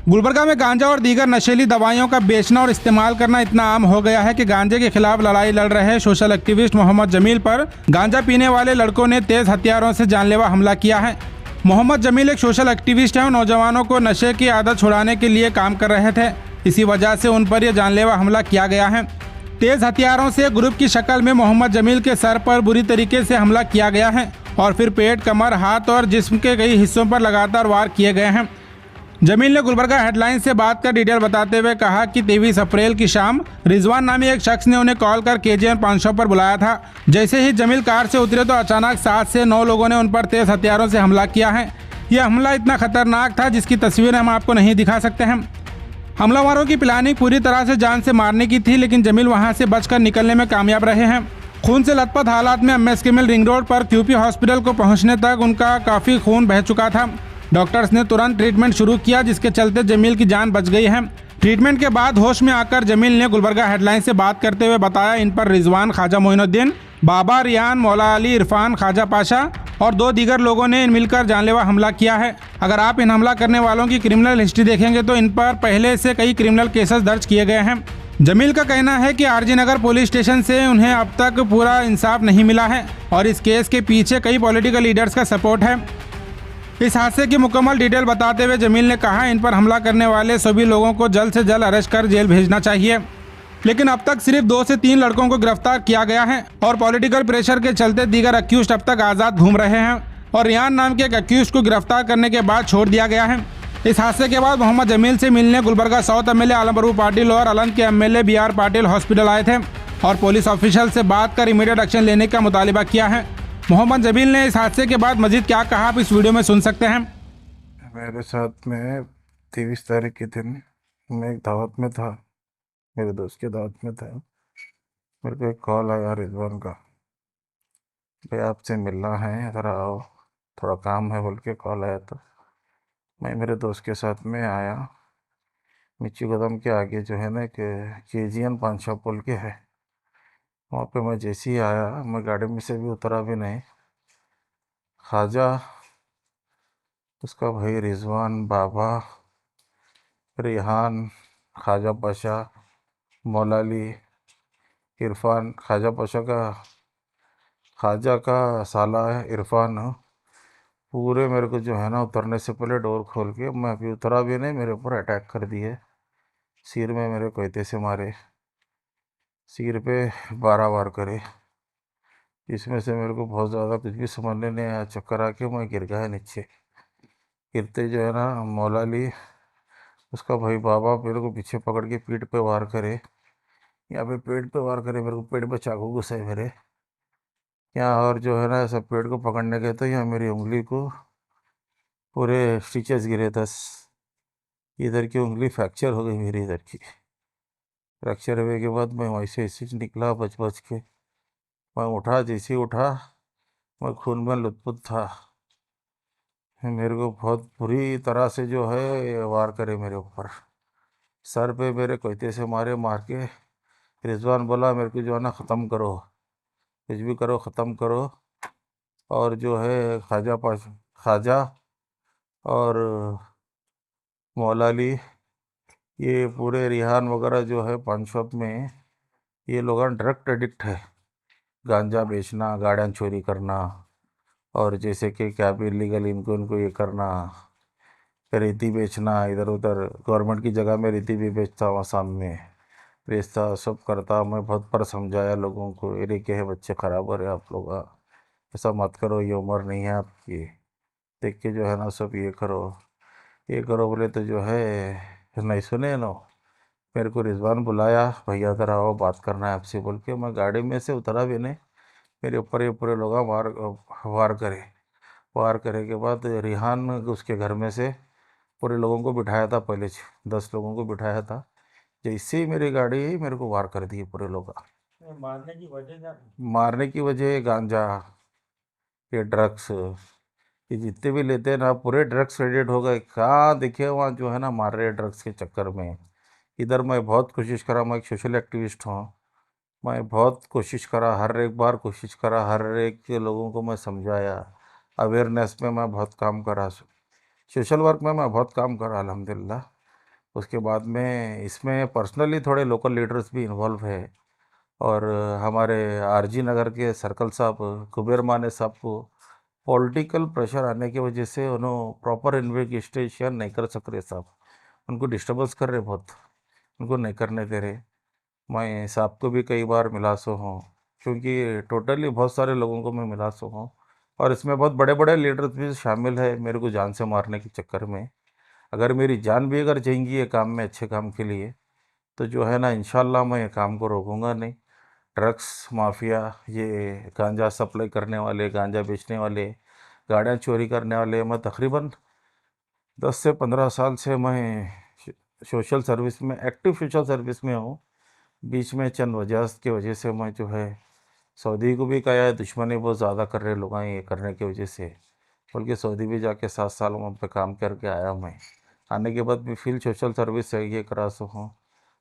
गुलबर्गा में गांजा और दीगर नशीली दवाइयों का बेचना और इस्तेमाल करना इतना आम हो गया है कि गांजे के खिलाफ लड़ाई लड़ रहे सोशल एक्टिविस्ट मोहम्मद जमील पर गांजा पीने वाले लड़कों ने तेज हथियारों से जानलेवा हमला किया है। मोहम्मद जमील एक सोशल एक्टिविस्ट है और नौजवानों को नशे की आदत छुड़ाने के लिए काम कर रहे थे। इसी वजह से उन पर यह जानलेवा हमला किया गया है। तेज हथियारों से ग्रुप की शक्ल में मोहम्मद जमील के सर पर बुरी तरीके से हमला किया गया है और फिर पेट, कमर, हाथ और जिस्म के कई हिस्सों पर लगातार वार किए गए हैं। जमील ने गुलबर्गा हेडलाइन से बात कर डिटेल बताते हुए कहा कि 23 अप्रैल की शाम रिजवान नामी एक शख्स ने उन्हें कॉल कर KGN 500 पर बुलाया था। जैसे ही जमील कार से उतरे तो अचानक 7 से 9 लोगों ने उन पर तेज हथियारों से हमला किया है। यह हमला इतना खतरनाक था जिसकी तस्वीर हम आपको नहीं दिखा सकते हैं। हमलावरों की प्लानिंग पूरी तरह से जान से मारने की थी, लेकिन जमील वहां से बचकर निकलने में कामयाब रहे हैं। खून से लथपथ हालात में MS मिल रिंग रोड पर QP हॉस्पिटल को पहुंचने तक उनका काफ़ी खून बह चुका था। डॉक्टर्स ने तुरंत ट्रीटमेंट शुरू किया, जिसके चलते जमील की जान बच गई है। ट्रीटमेंट के बाद होश में आकर जमील ने गुलबर्गा हेडलाइन से बात करते हुए बताया, इन पर रिजवान, ख्वाजा मोइनुद्दीन, बाबा, रियान, मौला अली, इरफान, ख्वाजा पाशा और 2 दीगर लोगों ने मिलकर जानलेवा हमला किया है। अगर आप इन हमला करने वालों की क्रिमिनल हिस्ट्री देखेंगे तो इन पर पहले से कई क्रिमिनल केसेस दर्ज किए गए हैं। जमील का कहना है कि RG नगर पुलिस स्टेशन से उन्हें अब तक पूरा इंसाफ नहीं मिला है और इस केस के पीछे कई पॉलिटिकल लीडर्स का सपोर्ट है। इस हादसे की मुकम्मल डिटेल बताते हुए जमील ने कहा, इन पर हमला करने वाले सभी लोगों को जल्द से जल्द अरेस्ट कर जेल भेजना चाहिए। लेकिन अब तक सिर्फ 2 से 3 लड़कों को गिरफ्तार किया गया है और पॉलिटिकल प्रेशर के चलते दीगर अक्यूज्ड अब तक आज़ाद घूम रहे हैं और रियान नाम के एक अक्यूज्ड को गिरफ्तार करने के बाद छोड़ दिया गया है। इस हादसे के बाद मोहम्मद जमील से मिलने गुलबर्गा साउथ MLA आलम बरू पाटिल और अलंग के MLA BR पाटिल हॉस्पिटल आए थे और पुलिस ऑफिशियल से बात कर इमीडिएट एक्शन लेने का मुतालिबा किया है। मोहम्मद जमील ने इस हादसे के बाद मजीद क्या कहा, आप इस वीडियो में सुन सकते हैं। मेरे साथ में 23 तारीख के दिन मैं एक दावत में था, मेरे दोस्त के दावत में था। मेरे को एक कॉल आया रिजवान का, भाई आपसे मिलना है, ज़रा आओ, थोड़ा काम है बोल के कॉल आया। तो मैं मेरे दोस्त के साथ में आया। मिच्ची गोदाम के आगे जो है ना एक KGN 500 पुल के है, वहाँ पे मैं जैसे ही आया, मैं गाड़ी में से भी उतरा भी नहीं। ख्वाजा, उसका भाई रिजवान, बाबा, रिहान, ख्वाजा पाशा, मौला अली, इरफान, ख्वाजा का साला है इरफान, पूरे मेरे को जो है ना उतरने से पहले डोर खोल के, मैं अभी उतरा भी नहीं, मेरे ऊपर अटैक कर दिए। सिर में मेरे कोयते से मारे, सिर पे 12 वार करे। इसमें से मेरे को बहुत ज़्यादा कुछ भी समझने नहीं आया, चक्कर आके मैं गिर गया नीचे। गिरते जो है ना मौला अली, उसका भाई बाबा मेरे को पीछे पकड़ के पीठ पे वार करे, यहाँ पे पेट पे वार करे, मेरे को पेट पे चाकू घुसे मेरे यहाँ। और जो है ना सब पेट को पकड़ने गए तो यहाँ मेरी उंगली को पूरे स्टिचेस गिरे 10। इधर की उंगली फ्रैक्चर हो गई मेरी, इधर की फ्रैक्चर हुए के बाद मैं वैसे ऐसे निकला बच बच के। मैं उठा, जैसे ही उठा मैं खून में लुथपुथ था। मेरे को बहुत बुरी तरह से जो है वार करे मेरे ऊपर, सर पे मेरे कोयते से मारे, मार के रिजवान बोला मेरे को जो है ना ख़त्म करो, कुछ भी करो ख़त्म करो। और जो है ख्वाजा और मौला अली, ये पूरे रिहान वगैरह जो है पान शॉप में, ये लोग ड्रग एडिक्ट है। गांजा बेचना, गाड़ियाँ चोरी करना, और जैसे कि क्या भी इलीगल इनको इनको ये करना, रेती बेचना, इधर उधर गवर्नमेंट की जगह में रेती भी बेचता, वहाँ सामने बेचता, सब करता। मैं बहुत बार समझाया लोगों को, अरे क्या है बच्चे ख़राब हो रहे आप लोग, ऐसा मत करो, ये उम्र नहीं है आपकी, देख के जो है ना सब ये करो बोले तो जो है नहीं सुने नो। मेरे को रिजवान बुलाया, भैया इधर आओ बात करना है आपसे बोल के। मैं गाड़ी में से उतरा भी नहीं, मेरे ऊपर ये पूरे लोग वार करे के बाद रिहान उसके घर में से पूरे लोगों को बिठाया था, पहले 10 लोगों को बिठाया था। जैसे ही मेरी गाड़ी आई मेरे को वार कर दिए पूरे लोग। मारने की वजह गांजा, ये ड्रग्स, ये जितने भी लेते हैं ना पूरे ड्रग्स रेडेड हो गए। कहाँ देखे वहाँ जो है ना मार रहे ड्रग्स के चक्कर में। इधर मैं बहुत कोशिश करा, मैं एक सोशल एक्टिविस्ट हूँ, मैं बहुत कोशिश करा, हर एक बार कोशिश करा, हर एक लोगों को मैं समझाया, अवेयरनेस में मैं बहुत काम करा, सोशल वर्क में मैं बहुत काम करा अल्हम्दुलिल्लाह। उसके बाद में इसमें पर्सनली थोड़े लोकल लीडर्स भी इन्वॉल्व है। और हमारे आरजी नगर के सर्कल साहब कुबेर माने साहब को पॉलिटिकल प्रेशर आने की वजह से उन्होंने प्रॉपर इन्वेस्टिगेशन नहीं कर सक रहे साहब। उनको डिस्टर्बेंस कर रहे बहुत, उनको नहीं करने दे रहे। मैं साहब को भी कई बार मिला सो हूँ, क्योंकि टोटली बहुत सारे लोगों को मैं मिला सो हूँ। और इसमें बहुत बड़े बड़े लीडर्स भी शामिल है मेरे को जान से मारने के चक्कर में। अगर मेरी जान भी अगर जाएंगी ये काम में, अच्छे काम के लिए, तो जो है ना इंशाल्लाह मैं ये काम को रोकूंगा नहीं। ड्रग्स माफिया, ये गांजा सप्लाई करने वाले, गांजा बेचने वाले, गाड़ियाँ चोरी करने वाले, मैं तकरीबन 10 से 15 साल से मैं सोशल सर्विस में, एक्टिव सोशल सर्विस में हूँ। बीच में चंद वजह की वजह से मैं जो है सऊदी को भी कहा है, दुश्मनी बहुत ज़्यादा कर रहे लोग हैं ये करने की वजह से। बल्कि सऊदी भी जाके 7 साल वहाँ पे काम करके आया मैं। आने के बाद भी फील्ड सोशल सर्विस है ये करा सो हूँ।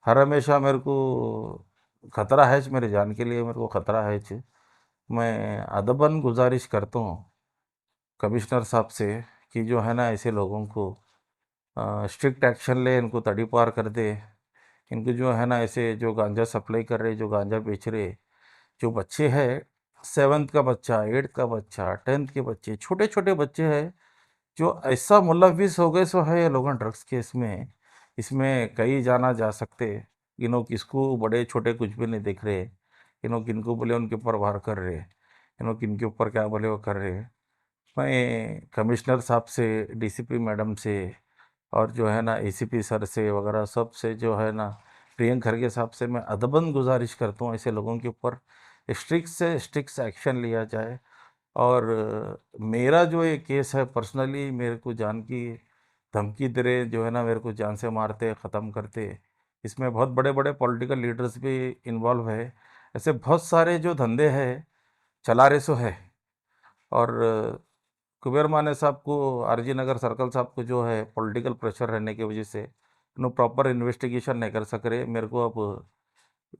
हर हमेशा मेरे को खतरा है, मेरे जान के लिए मेरे को खतरा है। मैं अदबन गुजारिश करता हूँ कमिश्नर साहब से कि जो है ना ऐसे लोगों को स्ट्रिक्ट एक्शन ले, इनको तड़ी पार कर दे। इनको जो है ना ऐसे जो गांजा सप्लाई कर रहे, जो गांजा बेच रहे, जो बच्चे हैं, 7th का बच्चा, 8th का बच्चा, 10th के बच्चे, छोटे छोटे बच्चे हैं जो ऐसा मुलविस हो गए सो है ये लोग ड्रग्स के इसमें। इसमें कई जाना जा सकते। इन्हों किसको बड़े छोटे कुछ भी नहीं देख रहे। इन्हों किनको बोले उनके ऊपर वार कर रहे, इन्हों किनके ऊपर क्या बोले वो कर रहे। मैं कमिश्नर साहब से, डीसीपी मैडम से, और जो है ना एसीपी सर से वगैरह सब से जो है ना प्रियंक खरगे साहब से मैं अदबन गुजारिश करता हूँ ऐसे लोगों के ऊपर स्ट्रिक्ट से स्ट्रिक्ट एक्शन लिया जाए। और मेरा जो ये केस है पर्सनली, मेरे को जान की धमकी दे रहे, जो है ना मेरे को जान से मारते ख़त्म करते। इसमें बहुत बड़े बड़े पॉलिटिकल लीडर्स भी इन्वॉल्व है। ऐसे बहुत सारे जो धंधे हैं चला रहे सो है। और कुबेर माने साहब को, आरजी नगर सर्कल साहब को जो है पॉलिटिकल प्रेशर रहने की वजह से नो प्रॉपर इन्वेस्टिगेशन नहीं कर सक रहे। मेरे को अब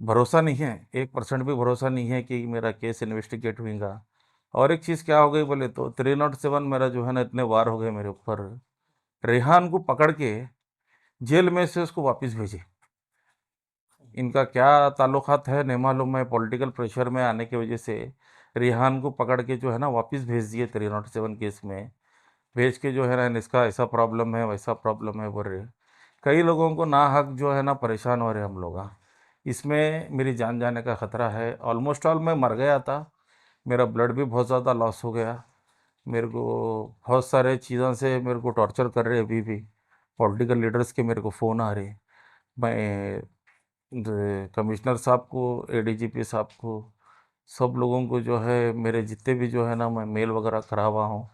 भरोसा नहीं है, 1% भी भरोसा नहीं है कि मेरा केस इन्वेस्टिगेट होगा। और एक चीज़ क्या हो गई बोले तो 307 मेरा जो है ना इतने वार हो गए मेरे ऊपर। रेहान को पकड़ के जेल में से उसको वापस भेजे। इनका क्या ताल्लुकात है नहीं मालूम। मैं पॉलिटिकल प्रेशर में आने की वजह से रेहान को पकड़ के जो है ना वापस भेज दिए 307 केस में। भेज के जो है ना इसका ऐसा प्रॉब्लम है, वैसा प्रॉब्लम है बोल रहे। कई लोगों को ना हक जो है ना परेशान हो रहे हम लोग। इसमें मेरी जान जाने का ख़तरा है। ऑलमोस्ट ऑल मैं मर गया था, मेरा ब्लड भी बहुत ज़्यादा लॉस हो गया। मेरे को बहुत सारे चीज़ों से मेरे को टॉर्चर कर रहे अभी भी। पॉलिटिकल लीडर्स के मेरे को फ़ोन आ रहे। मैं कमिश्नर साहब को, एडीजीपी साहब को, सब लोगों को जो है मेरे जितने भी जो है ना मैं मेल वगैरह करा हुआ हूँ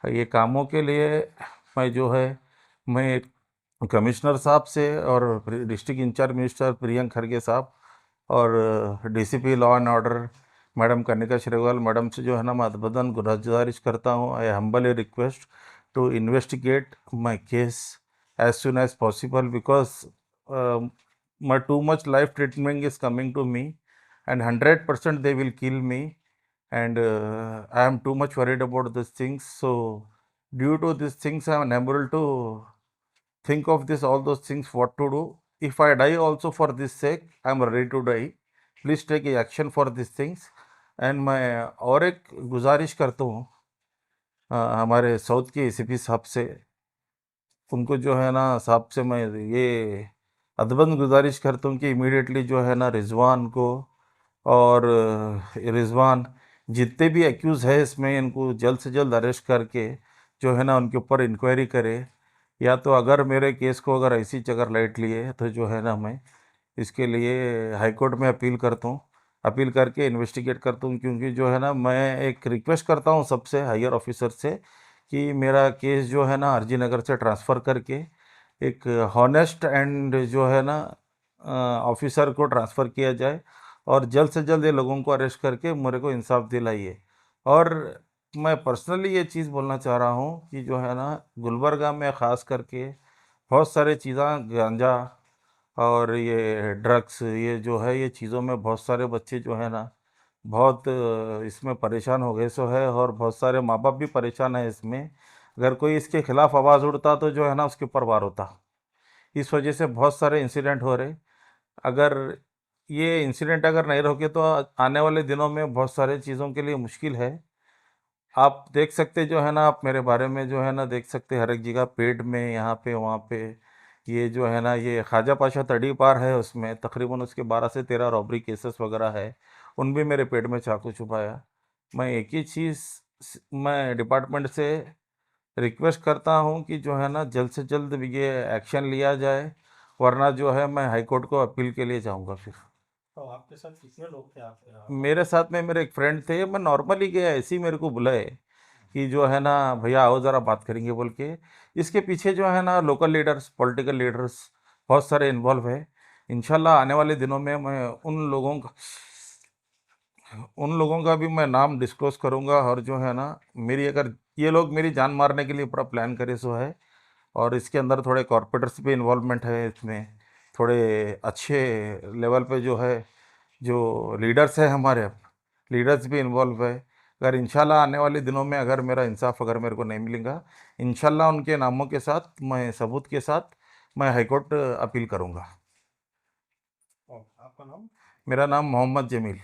ये कामों के लिए। मैं जो है मैं कमिश्नर साहब से और district in charge minister Priyank Kharge साहब और DCP law and order madam Kanika Shriwal madam से जो है ना मैं अदबदन गुजारिश करता हूँ। I humbly request to investigate my case as soon as possible, because my too much life treatment is coming to me, and 100% they will kill me. And I am too much worried about these things. So due to these things I am unable to think of this, all those things what to do. If I die also for this sake, I am ready to die. Please take action for these things. And मैं और एक गुजारिश करता हूँ हमारे south के ACP साहब से। उनको जो है ना साहब से मैं ये अदबन गुजारिश करता हूँ कि इमीडिएटली जो है ना रिजवान को और रिजवान जितने भी एक्यूज़ है इसमें, इनको जल्द से जल्द अरेस्ट करके जो है ना उनके ऊपर इंक्वायरी करे। या तो अगर मेरे केस को अगर ऐसी जगह लाइट लिए तो जो है ना मैं इसके लिए हाई कोर्ट में अपील करता हूँ, अपील करके इन्वेस्टिगेट करता हूँ। क्योंकि जो है ना मैं एक रिक्वेस्ट करता हूँ सबसे, हायर ऑफिसर से, कि मेरा केस जो है ना आरजी नगर से ट्रांसफ़र करके एक हॉनेस्ट एंड जो है ना ऑफिसर को ट्रांसफ़र किया जाए और जल्द से जल्द ये लोगों को अरेस्ट करके मेरे को इंसाफ दिलाइए। और मैं पर्सनली ये चीज़ बोलना चाह रहा हूँ कि जो है ना गुलबर्गा में ख़ास करके बहुत सारे चीज़ें, गांजा और ये ड्रग्स, ये जो है ये चीज़ों में बहुत सारे बच्चे जो है ना बहुत इसमें परेशान हो गए सो है। और बहुत सारे माँ बाप भी परेशान है इसमें। अगर कोई इसके खिलाफ़ आवाज़ उठता तो जो है ना उसके ऊपर वार होता। इस वजह से बहुत सारे इंसिडेंट हो रहे। अगर ये इंसिडेंट अगर नहीं रोके तो आने वाले दिनों में बहुत सारे चीज़ों के लिए मुश्किल है। आप देख सकते जो है ना, आप मेरे बारे में जो है ना देख सकते हर एक जगह पेड में, यहाँ पे वहाँ पे। ये जो है ना, ये ख्वाजा पाशा तड़ी पार है, उसमें तकरीबन उसके 12 से 13 रॉबरी केसेस वगैरह है। उन भी मेरे पेट में चाकू चुभाया। मैं एक ही चीज़ मैं डिपार्टमेंट से रिक्वेस्ट करता हूँ कि जो है ना जल्द से जल्द ये एक्शन लिया जाए, वरना जो है मैं हाई कोर्ट को अपील के लिए जाऊँगा फिर। तो आपके साथ कितने लोग थे आपके यहाँ? मेरे साथ में मेरे एक फ्रेंड थे, मैं नॉर्मली गया, ऐसे ही मेरे को बुलाए कि जो है ना भैया आओ ज़रा बात करेंगे बोल के। इसके पीछे जो है ना लोकल लीडर्स, पॉलिटिकल लीडर्स बहुत सारे इन्वॉल्व है। इंशाल्लाह आने वाले दिनों में मैं उन लोगों का भी मैं नाम डिस्क्लोज करूंगा। और जो है ना, मेरी अगर ये लोग मेरी जान मारने के लिए पूरा प्लान करे सो है। और इसके अंदर थोड़े कॉरपोरेटर्स भी इन्वॉल्वमेंट है इसमें, थोड़े अच्छे लेवल पे जो है, जो लीडर्स है हमारे, लीडर्स भी इन्वॉल्व है। अगर इंशाल्लाह आने वाले दिनों में अगर मेरा इंसाफ अगर मेरे को नहीं मिलेगा, इंशाल्लाह उनके नामों के साथ, मैं सबूत के साथ मैं हाईकोर्ट अपील करूंगा। और आपका नाम? मेरा नाम मोहम्मद जमील।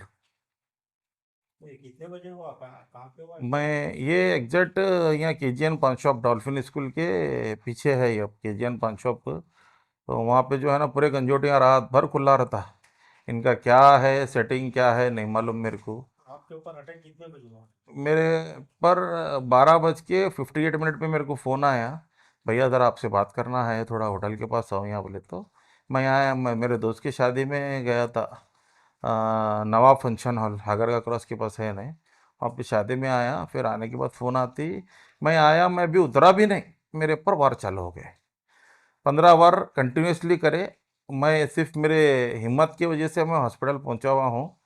ये कितने बजे हुआ, कहाँ पे हुआ? मैं ये एग्जैक्ट यहाँ केजीएन पान शॉप, डॉल्फिन स्कूल के पीछे है ये केजीएन पान शॉप। तो वहाँ पे जो है ना पूरे गंजोटियाँ रात भर खुला रहता है। इनका क्या है सेटिंग, क्या है नहीं मालूम मेरे को। आपके ऊपर अटैक कितने बजे हुआ? मेरे पर 12:58 पे मेरे को फ़ोन आया, भैया ज़रा आपसे बात करना है, थोड़ा होटल के पास आओ यहाँ बोले। तो मैं आया, मैं मेरे दोस्त की शादी में गया था, नवाब फंक्शन हॉल हागर का क्रॉस के पास है नहीं, वहाँ पे शादी में आया। फिर आने के बाद फ़ोन आती, मैं आया, मैं भी उतरा भी नहीं, मेरे ऊपर वार चालू हो गए। 15 वार कंटिन्यूसली करे। मैं सिर्फ मेरे हिम्मत की वजह से मैं हॉस्पिटल पहुंचा हुआ हूँ।